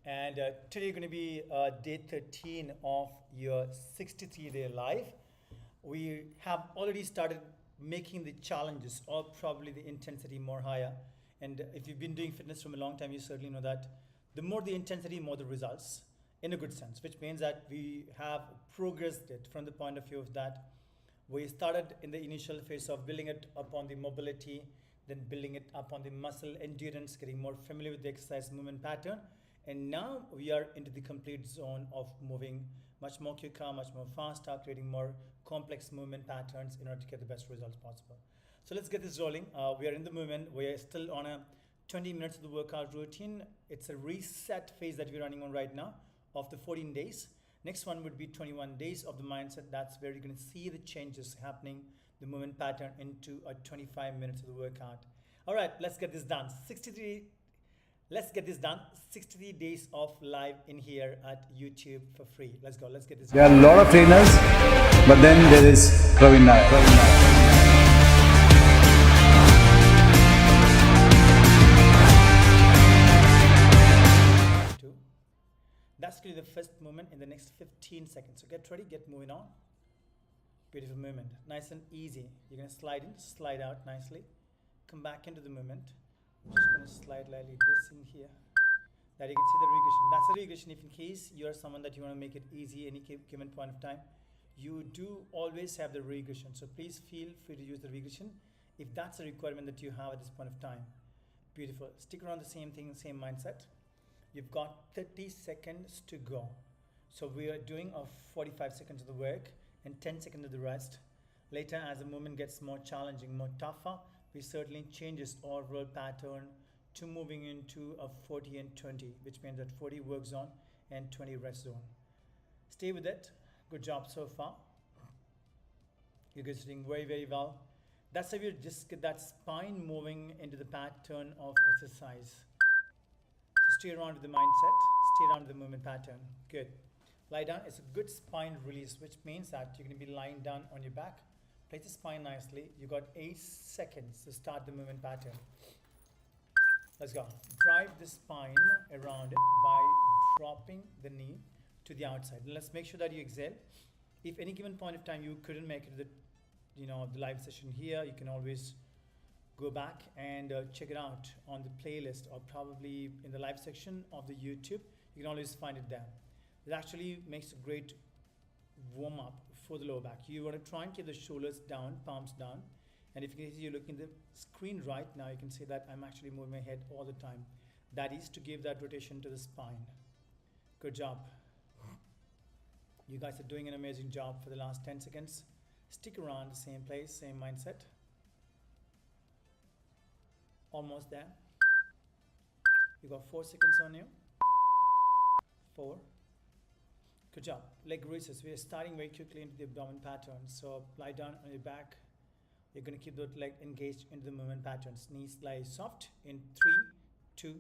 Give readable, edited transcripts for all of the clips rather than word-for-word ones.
And today going to be day 13 of your 63-day life. We have already started making the challenges or probably the intensity more higher. And if you've been doing fitness from a long time, you certainly know that the more the intensity, more the results in a good sense, which means that we have progressed it from the point of view of that we started in the initial phase of building it upon the mobility, then building it upon the muscle endurance, getting more familiar with the exercise movement pattern. And now we are into the complete zone of moving much more quicker, much more faster, creating more complex movement patterns in order to get the best results possible. So let's get this rolling. We are in the movement. We are still on a 20 minutes of the workout routine. It's a reset phase that we're running on right now of the 14 days. Next one would be 21 days of the mindset. That's where you're going to see the changes happening, the movement pattern into a 25 minutes of the workout. All right, let's get this done. 63. Let's get this done. 63 days of live in here at YouTube for free. Let's go. Let's get this. There are a lot of trainers, but then there is Praveen Nair. That's really the first movement in the next 15 seconds. So get ready, get moving on. Beautiful movement. Nice and easy. You're going to slide in, slide out nicely. Come back into the movement. Just going to slide lightly this in here. That you can see the regression. That's the regression if in case you're someone that you want to make it easy any given point of time. You do always have the regression. So please feel free to use the regression if that's a requirement that you have at this point of time. Beautiful. Stick around the same thing, same mindset. You've got 30 seconds to go. So we are doing a 45 seconds of the work and 10 seconds of the rest. Later, as the movement gets more challenging, more tougher, we certainly changes overall pattern to moving into a 40 and 20, which means that 40 work zone and 20 rest zone. Stay with it. Good job so far. You guys are doing very, very well. That's how you just get that spine moving into the pattern of exercise. So stay around with the mindset, stay around with the movement pattern. Good. Lie down. It's a good spine release, which means that you're going to be lying down on your back. Place the spine nicely. You got 8 seconds to start the movement pattern. Let's go. Drive the spine around it by dropping the knee to the outside. And let's make sure that you exhale. If any given point of time you couldn't make it to the live session here, you can always go back and check it out on the playlist or probably in the live section of the YouTube. You can always find it there. It actually makes a great warm up for the lower back. You want to try and keep the shoulders down, palms down. And if you're looking at the screen right now, you can see that I'm actually moving my head all the time. That is to give that rotation to the spine. Good job. You guys are doing an amazing job for the last 10 seconds. Stick around the same place, same mindset. Almost there. You got 4 seconds on you. 4. Good job. Leg raises. We are starting very quickly into the abdomen pattern. So lie down on your back. You're going to keep the leg engaged into the movement patterns. Knees lie soft in 3, 2,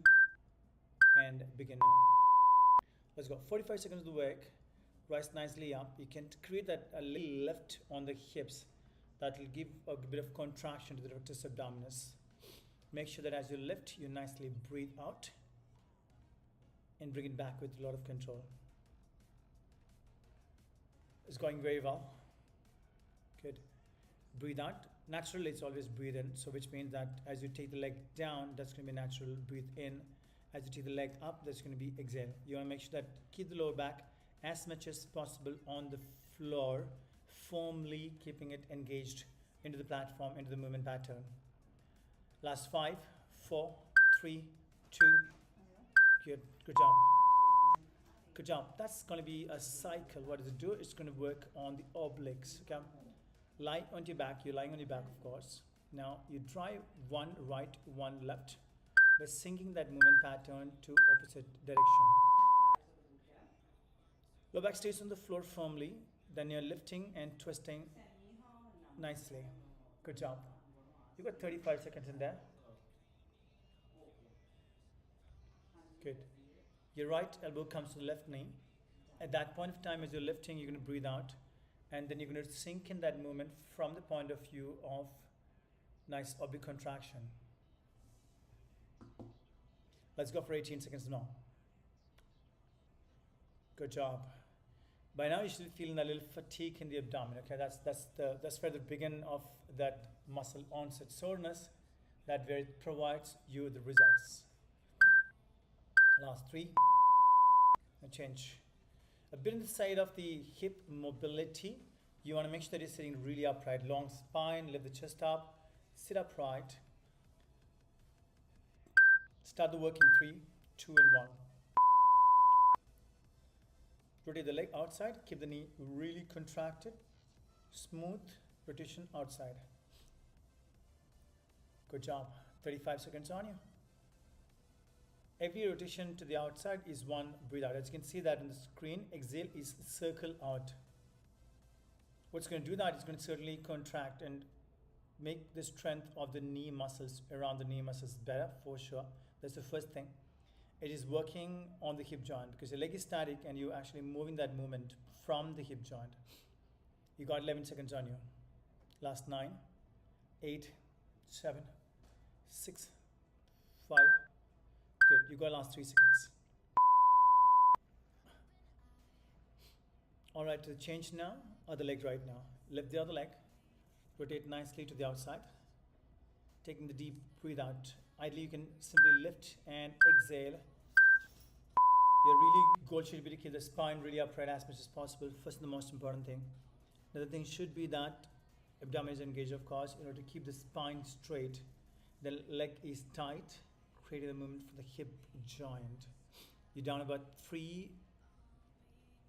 and begin now. Let's go. 45 seconds of the work. Rise nicely up. You can create that a little lift on the hips. That will give a bit of contraction to the rectus abdominis. Make sure that as you lift, you nicely breathe out and bring it back with a lot of control. It's going very well. Good. Breathe out. Naturally, it's always breathe in. So which means that as you take the leg down, that's going to be natural. Breathe in. As you take the leg up, that's going to be exhale. You want to make sure that keep the lower back as much as possible on the floor, firmly keeping it engaged into the platform, into the movement pattern. Last 5, 4, 3, 2. Good job. Good job. That's going to be a cycle. What does it do? It's going to work on the obliques. Okay. Lie on your back. You're lying on your back, of course. Now you try one right, one left by syncing that movement pattern to opposite direction. Lower back stays on the floor firmly. Then you're lifting and twisting nicely. Good job. You got 35 seconds in there. Good. Your right elbow comes to the left knee. At that point of time, as you're lifting, you're going to breathe out. And then you're going to sink in that movement from the point of view of nice oblique contraction. Let's go for 18 seconds now. Good job. By now you should be feeling a little fatigue in the abdomen. Okay, that's where the beginning of that muscle onset soreness, that where it provides you the results. Last three, and change. A bit on the side of the hip mobility. You want to make sure that you're sitting really upright, long spine, lift the chest up, sit upright. Start the work in 3, 2, and 1. Rotate the leg outside, keep the knee really contracted, smooth rotation outside. Good job. 35 seconds on you. Every rotation to the outside is one breathe out. As you can see that on the screen, exhale is circle out. What's going to do that is going to certainly contract and make the strength of the knee muscles, around the knee muscles, better for sure. That's the first thing. It is working on the hip joint because your leg is static and you're actually moving that movement from the hip joint. You got 11 seconds on you. Last 9, 8, 7, 6, 5. Good. You got last 3 seconds. All right, to the change now. Other leg right now. Lift the other leg. Rotate nicely to the outside. Taking the deep breathe out. Ideally, you can simply lift and exhale. Your really goal should be to keep the spine really upright as much as possible. First and the most important thing. Another thing should be that abdomen is engaged, of course, in order to keep the spine straight. The leg is tight, creating the movement for the hip joint. You're down about 3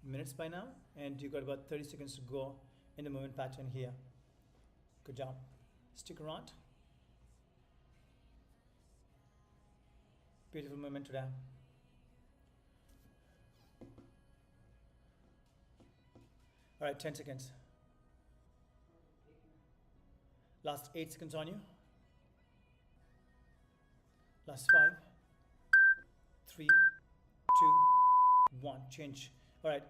minutes by now, and you've got about 30 seconds to go in the movement pattern here. Good job. Stick around. Beautiful movement today. All right, 10 seconds. Last 8 seconds on you. Last 5, 3, 2, 1. Change. All right,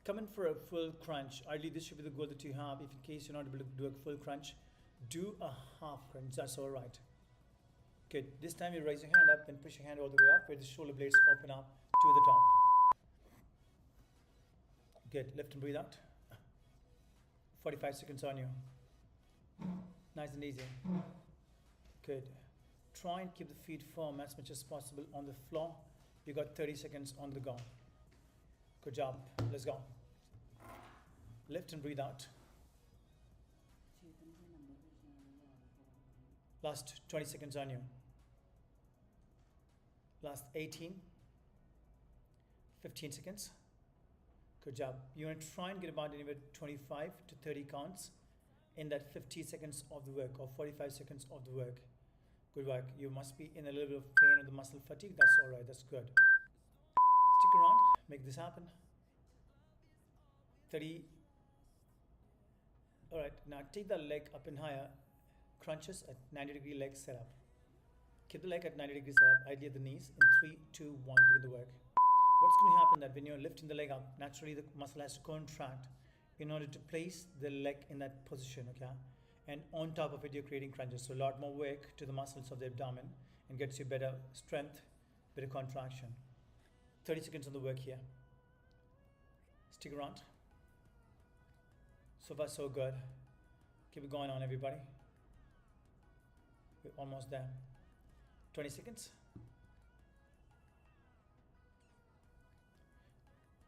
come in for a full crunch. Ideally, this should be the goal that you have. If in case you're not able to do a full crunch, do a half crunch. That's all right. Good. This time you raise your hand up, then push your hand all the way up, where the shoulder blades open up to the top. Good. Lift and breathe out. 45 seconds on you. Nice and easy. Good. Try and keep the feet firm as much as possible on the floor. You got 30 seconds on the go. Good job. Let's go. Lift and breathe out. Last 20 seconds on you. Last 18. 15 seconds. Good job. You want to try and get about anywhere 25 to 30 counts in that 50 seconds of the work or 45 seconds of the work. Good work. You must be in a little bit of pain or the muscle fatigue. That's all right. That's good. Stick around. Make this happen. 30. All right. Now take the leg up and higher. Crunches at 90-degree leg setup. Keep the leg at 90-degree setup. Ideally at the knees. In 3, 2, 1. Begin the work. What's going to happen that when you're lifting the leg up, naturally the muscle has to contract in order to place the leg in that position, okay? And on top of it, you're creating crunches. So a lot more work to the muscles of the abdomen and gets you better strength, better contraction. 30 seconds on the work here. Stick around. So far, so good. Keep it going on, everybody. We're almost there. 20 seconds.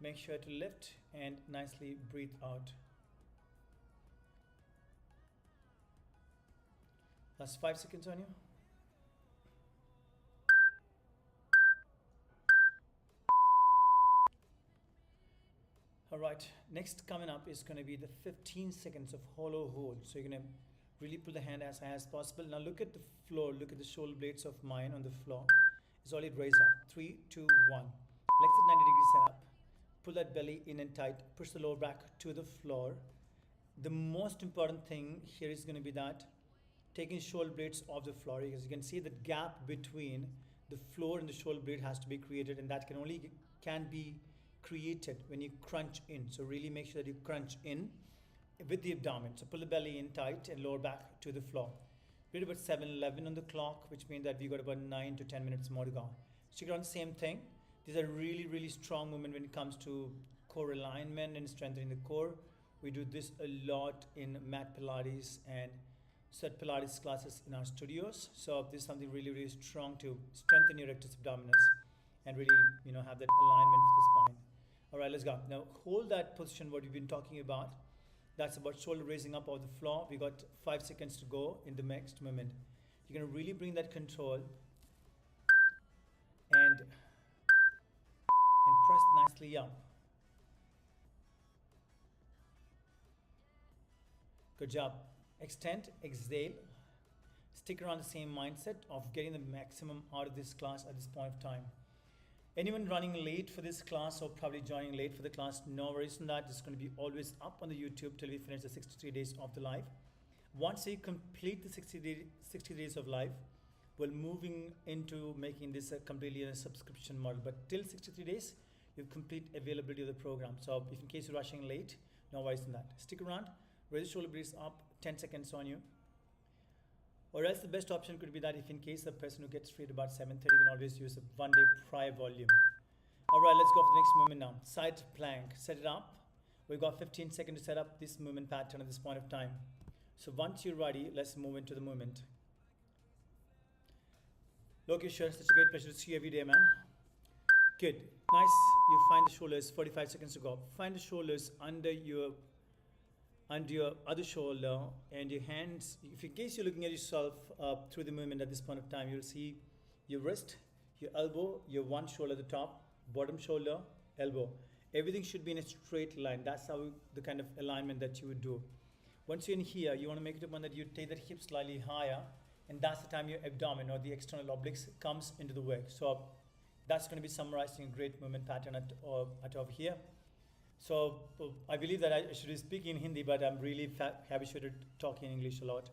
Make sure to lift and nicely breathe out. Last 5 seconds on you. All right, next coming up is going to be the 15 seconds of hollow hold. So you're going to really pull the hand as high as possible. Now look at the floor, look at the shoulder blades of mine on the floor. It's already raised up. 3, 2, 1. Legs at 90 degrees set up. Pull that belly in and tight. Push the lower back to the floor. The most important thing here is going to be that taking shoulder blades off the floor, because you can see the gap between the floor and the shoulder blade has to be created, and that can be created when you crunch in. So really make sure that you crunch in with the abdomen. So pull the belly in tight and lower back to the floor. We're at about 7:11 on the clock, which means that we got about 9 to 10 minutes more to go. Stick around the same thing. These are really, really strong movement when it comes to core alignment and strengthening the core. We do this a lot in mat Pilates and set Pilates classes in our studios. So this is something really, really strong to strengthen your rectus abdominis and really, have that alignment for the spine. All right, let's go. Now hold that position, what we've been talking about. That's about shoulder raising up off the floor. We got 5 seconds to go in the next movement. You're gonna really bring that control and press nicely up. Good job. Extend, exhale. Stick around the same mindset of getting the maximum out of this class at this point of time. Anyone running late for this class or probably joining late for the class, no worries on that. It's going to be always up on the YouTube till we finish the 63 days of the life. Once you complete the 60 days of life, we're moving into making this a completely a subscription model. But till 63 days, you have complete availability of the program. So if in case you're rushing late, no worries on that. Stick around, raise the shoulder blades up, 10 seconds on you. Or else the best option could be that if in case the person who gets free at about 7:30, you can always use a 1 day prior volume. All right, let's go for the next movement now. Side plank, set it up. We've got 15 seconds to set up this movement pattern at this point of time. So once you're ready, let's move into the movement. Lokesh, such a great pleasure to see you every day, man. Good, nice. You find the shoulders, 45 seconds to go. Find the shoulders under your other shoulder and your hands. If in case you're looking at yourself through the movement at this point of time, you'll see your wrist, your elbow, your one shoulder at the top, bottom shoulder, elbow. Everything should be in a straight line. That's how the kind of alignment that you would do. Once you're in here, you want to make it a one that you take that hip slightly higher, and that's the time your abdomen or the external obliques comes into the work. So that's going to be summarizing a great movement pattern at over here. So I believe that I should be speaking in Hindi, but I'm really habituated to talking in English a lot.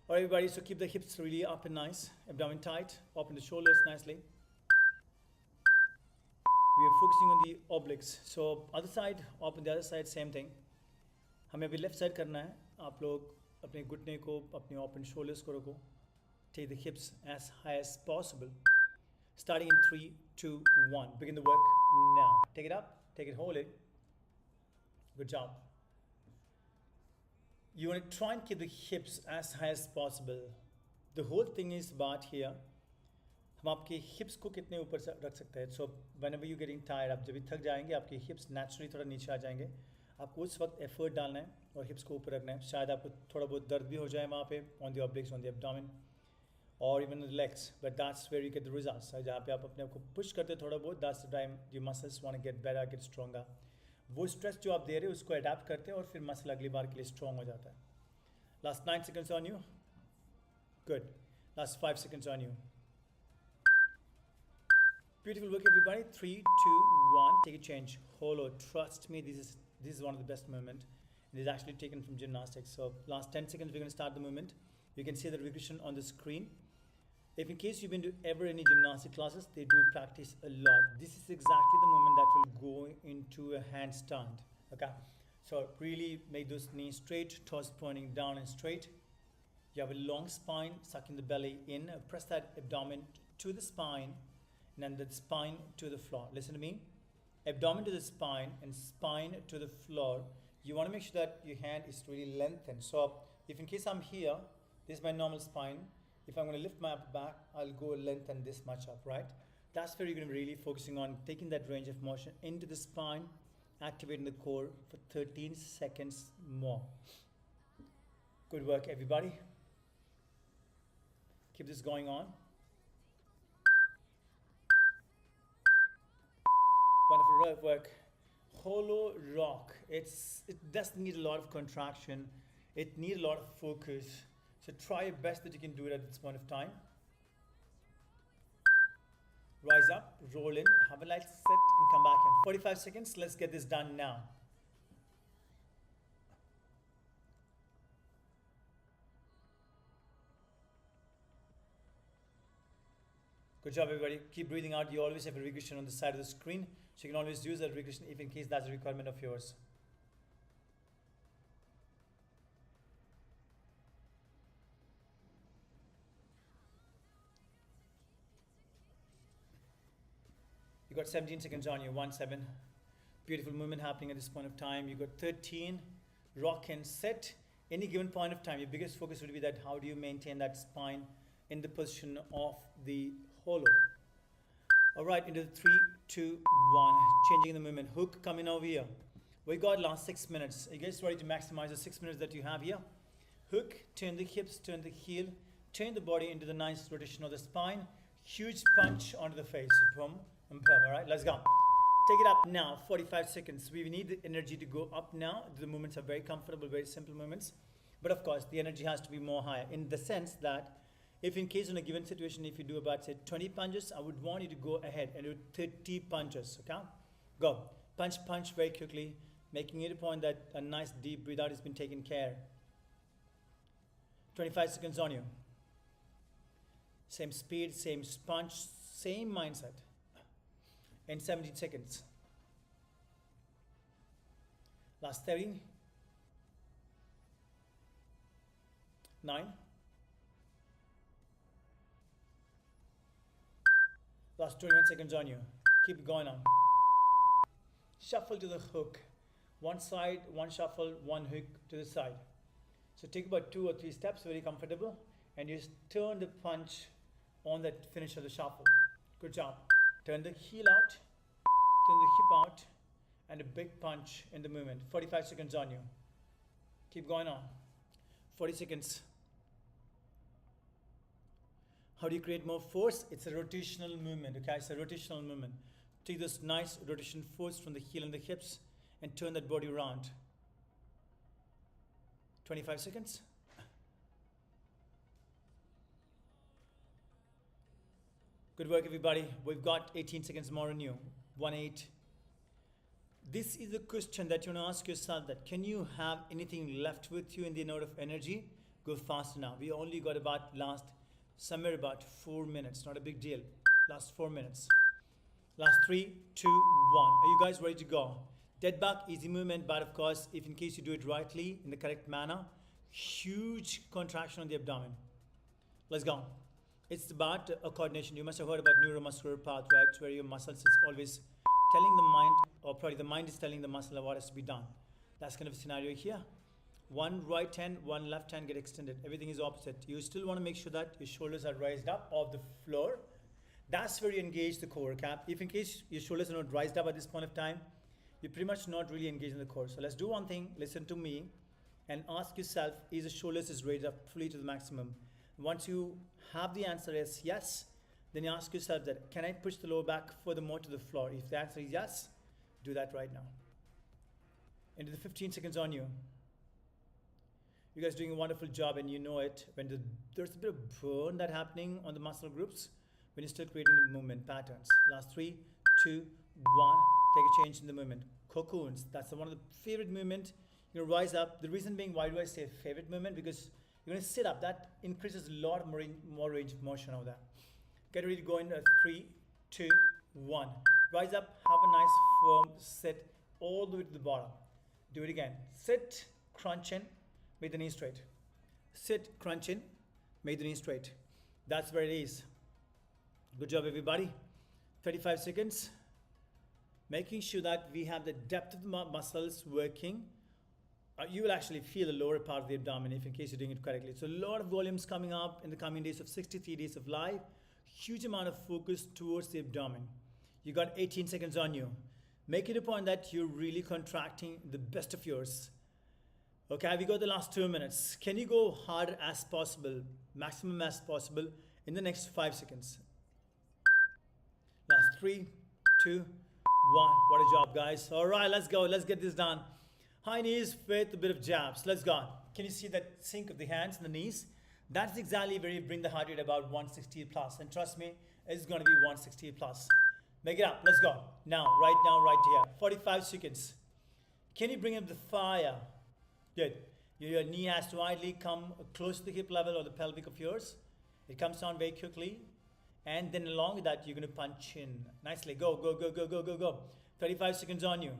All right, everybody, so keep the hips really up and nice, abdomen tight, open the shoulders nicely. We are focusing on the obliques. So other side, open the other side, same thing. हमें अभी left side करना है. आप लोग अपने घुटने को, अपने open shoulders को रखो. Take the hips as high as possible. Starting in 3, 2, 1. Begin the work now. Take it up, take it, hold it. Good job. You want to try and keep the hips as high as possible. The whole thing is about here. हम आपके hips को कितने ऊपर से रख सकते हैं. So whenever you getting tired, आप जब भी थक जाएंगे, आपके hips naturally थोड़ा नीचे आ जाएंगे. आपको उस वक्त effort डालना है और hips को ऊपर रखना है. शायद आपको थोड़ा बहुत दर्द भी हो जाए वहाँ पे on the obliques, on the abdomen, or even the legs. But that's where you get the results. जहाँ पे आप अपने आप को push करते हैं थोड़ा बहुत, that's the time your muscles want to get better, get stronger. वो स्ट्रेस जो आप दे रहे हो उसको अडेप्ट करते हैं और फिर मसल अगली बार के लिए स्ट्रॉन्ग हो जाता है. Last 9 seconds on you. Good. Last 5 seconds on you. Beautiful work, everybody. 3, 2, 1. Take a change. Holo. Trust me, this is one of the best movement. It is actually taken from gymnastics. So last 10 seconds, we're going to start the movement. You can see the regression on the screen. If in case you've been to ever any gymnastic classes, they do practice a lot. This is exactly the movement that will go into a handstand. Okay, so really make those knees straight, toes pointing down and straight. You have a long spine, sucking the belly in. Press that abdomen to the spine, and then the spine to the floor. Listen to me. Abdomen to the spine and spine to the floor. You want to make sure that your hand is really lengthened. So if in case I'm here, this is my normal spine. If I'm going to lift my upper back, I'll go lengthen this much up, right? That's where you're going to be really focusing on taking that range of motion into the spine, activating the core for 13 seconds more. Good work, everybody. Keep this going on. Wonderful work. Holo rock. It doesn't need a lot of contraction. It needs a lot of focus. So try your best that you can do it at this point of time. Rise up, roll in, have a light set and come back in. 45 seconds, let's get this done now. Good job, everybody. Keep breathing out. You always have a regression on the side of the screen. So you can always use that regression if in case that's a requirement of yours. You got 17 seconds on you. 1-7. Beautiful movement happening at this point of time. You got 13. Rock and set. Any given point of time, your biggest focus would be that how do you maintain that spine in the position of the hollow. All right, into the 3, 2, 1. Changing the movement. Hook coming over here. We got last 6 minutes. Are you guys ready to maximize the 6 minutes that you have here? Hook, turn the hips, turn the heel, turn the body into the nice rotation of the spine. Huge punch onto the face. Boom and boom. All right, let's go. Take it up now. 45 seconds. We need the energy to go up now. The movements are very comfortable, very simple movements. But of course, the energy has to be more higher in the sense that if in case in a given situation, if you do about say 20 punches, I would want you to go ahead and do 30 punches, okay? Go. Punch, punch very quickly, making it a point that a nice deep breathe out has been taken care. 25 seconds on you. Same speed, same punch, same mindset. In 17 seconds. Last 30. 9. Last 21 seconds on you. Keep going on. Shuffle to the hook. One side, one shuffle, one hook to the side. So take about 2 or 3 steps, very comfortable. And you just turn the punch on that finish of the shuffle. Good job. Turn the heel out, turn the hip out, and a big punch in the movement. 45 seconds on you. Keep going on. 40 seconds. How do you create more force? It's a rotational movement, okay? It's a rotational movement. Take this nice rotation force from the heel and the hips and turn that body around. 25 seconds. Good work, everybody. We've got 18 seconds more on you. 1-8. This is a question that you want to ask yourself that can you have anything left with you in the note of energy? Go faster now. We only got about somewhere about 4 minutes. Not a big deal. Last 4 minutes. Last 3, 2, 1. Are you guys ready to go? Dead bug, easy movement, but of course, if in case you do it rightly, in the correct manner, huge contraction on the abdomen. Let's go. It's about a coordination. You must have heard about neuromuscular pathway, where your muscles is always telling the mind, or probably the mind is telling the muscle what has to be done. That's kind of a scenario here. One right hand, one left hand get extended. Everything is opposite. You still want to make sure that your shoulders are raised up off the floor. That's where you engage the core cap. If in case your shoulders are not raised up at this point of time, you're pretty much not really engaged in the core. So let's do one thing. Listen to me and ask yourself, is the shoulders is raised up fully to the maximum? Once you have the answer is yes, then you ask yourself that, can I push the lower back furthermore to the floor? If the answer is yes, do that right now. Into the 15 seconds on you. You guys are doing a wonderful job and you know it. When there's a bit of burn that happening on the muscle groups, when you're still creating the movement patterns. Last 3, 2, 1. Take a change in the movement. Cocoons. That's one of the favorite movement. You're gonna rise up. The reason being, why do I say favorite movement? Because you're gonna sit up. That increases a lot more range of motion over there. Get ready to go in 3, 2, 1. Rise up. Have a nice firm sit all the way to the bottom. Do it again. Sit, crunch in, make the knee straight. Sit, crunch in, make the knee straight. That's where it is. Good job, everybody. 35 seconds. Making sure that we have the depth of the muscles working. You will actually feel the lower part of the abdomen if in case you're doing it correctly. So a lot of volumes coming up in the coming days of 63 days of life. Huge amount of focus towards the abdomen. You got 18 seconds on you. Make it a point that you're really contracting the best of yours. Okay, we got the last 2 minutes. Can you go hard as possible, maximum as possible in the next 5 seconds? Last 3, 2, 1. What a job, guys. All right, let's go. Let's get this done. High knees with a bit of jabs. Let's go. Can you see that sync of the hands and the knees? That's exactly where you bring the heart rate about 160 plus. And trust me, it's going to be 160 plus. Make it up. Let's go. Now, right here. 45 seconds. Can you bring up the fire? Good. Your knee has to ideally come close to the hip level or the pelvic of yours. It comes down very quickly. And then along with that, you're going to punch in. Nicely. Go, go, go, go, go, go, go. 35 seconds on you.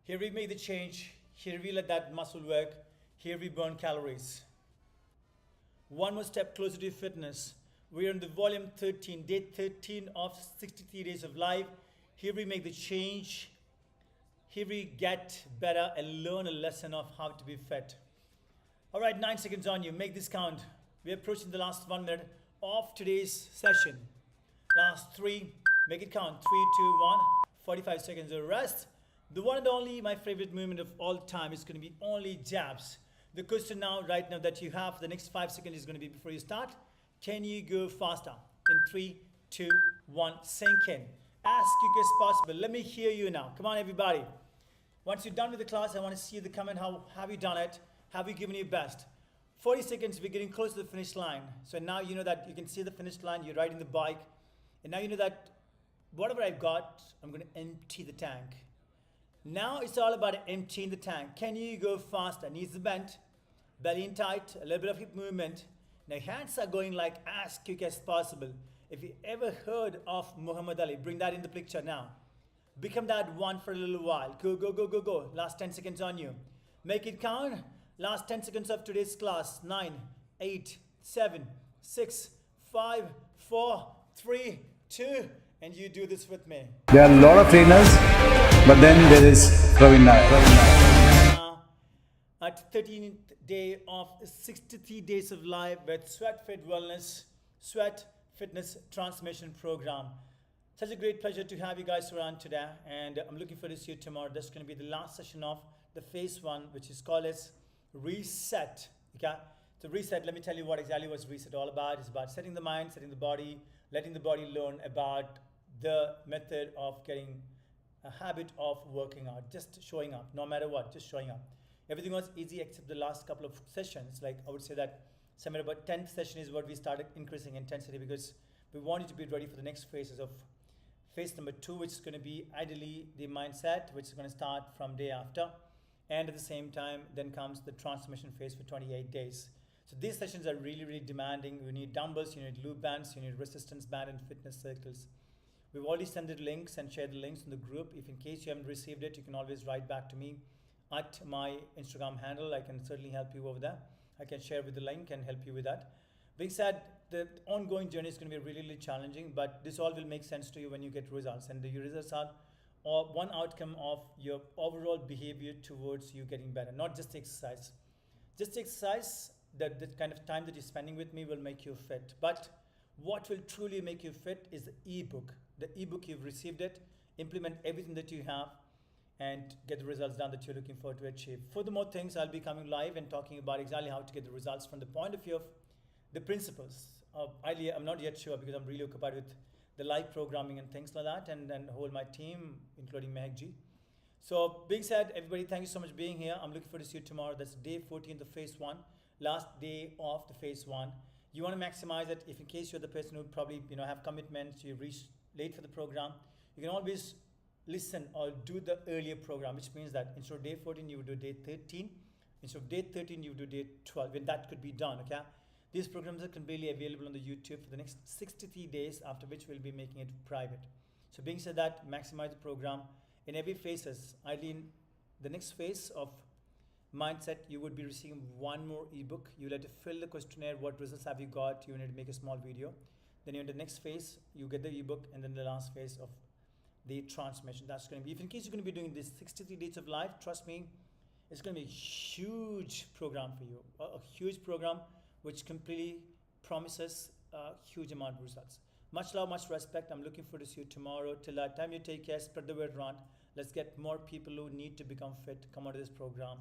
Here we make the change. Here we let that muscle work. Here we burn calories. One more step closer to your fitness. We're on the volume 13, day 13 of 63 days of life. Here we make the change. Here we get better and learn a lesson of how to be fit. All right, 9 seconds on you. Make this count. We're approaching the last 1 minute of today's session. Last 3, make it count. 3, 2, 1, 45 seconds of rest. The one and only, my favorite movement of all time is going to be only jabs. The question now, right now that you have, the next 5 seconds is going to be before you start. Can you go faster? In 3, 2, 1, sink in. As quick as possible. Let me hear you now. Come on, everybody. Once you're done with the class, I want to see the comment. How have you done it? Have you given your best? 40 seconds, we're getting close to the finish line. So now you know that you can see the finish line. You're riding the bike. And now you know that whatever I've got, I'm going to empty the tank. Now it's all about emptying the tank. Can you go faster? Knees bent, belly in tight, a little bit of hip movement. Now hands are going like as quick as possible. If you ever heard of Muhammad Ali, bring that in the picture now. Become that one for a little while. Go, go, go, go, go. Last 10 seconds on you. Make it count. Last 10 seconds of today's class. 9, 8, 7, 6, 5, 4, 3, 2, and you do this with me. There are a lot of trainers, but then there is Praveen Nair. At 13th day of 63 days of life with Sweat Fit Wellness, Sweat Fitness Transformation Program. Such a great pleasure to have you guys around today, and I'm looking forward to see you tomorrow. That's going to be the last session of the phase 1, which is called as Reset. Okay, so Reset, let me tell you what exactly was Reset all about. It's about setting the mind, setting the body, letting the body learn about the method of getting a habit of working out, just showing up, no matter what, just showing up. Everything was easy except the last couple of sessions. Like I would say that somewhere about 10th session is what we started increasing intensity, because we wanted to be ready for the next phases of phase number 2, which is going to be ideally the mindset, which is going to start from day after. And at the same time, then comes the transformation phase for 28 days. So these sessions are really, really demanding. You need dumbbells, you need loop bands, you need resistance band and fitness circles. We've already sent the links and shared the links in the group. If in case you haven't received it, you can always write back to me at my Instagram handle. I can certainly help you over there. I can share with the link and help you with that. Being said, the ongoing journey is going to be really, really challenging, but this all will make sense to you when you get results. And the results are one outcome of your overall behavior towards you getting better, not just exercise. Just exercise, the kind of time that you're spending with me will make you fit. But what will truly make you fit is the ebook. The ebook, you've received it, implement everything that you have, and get the results done that you're looking forward to achieve. Furthermore things, I'll be coming live and talking about exactly how to get the results from the point of view of the principles. I'm not yet sure because I'm really occupied with the live programming and things like that, and whole my team, including Mehak ji. So being said, everybody, thank you so much for being here. I'm looking forward to see you tomorrow. That's day 14 of phase 1, last day of the phase 1. You want to maximize it. If in case you're the person who probably have commitments, you reach late for the program, you can always listen or do the earlier program, which means that instead of day 14, you would do day 13. Instead of day 13, you would do day 12, when that could be done, okay? These programs are completely available on the YouTube for the next 63 days, after which we'll be making it private. So being said that, maximize the program in every phases. Ideally, in the next phase of mindset, you would be receiving one more ebook. You'll have to fill the questionnaire. What results have you got? You need to make a small video. Then you're in the next phase, you get the ebook, and then the last phase of the transformation. That's going to be, if in case you're going to be doing this 63 days of life, trust me, it's going to be a huge program for you. A huge program which completely promises a huge amount of results. Much love, much respect. I'm looking forward to see you tomorrow. Till that time, you take care, spread the word around. Let's get more people who need to become fit come out of this program.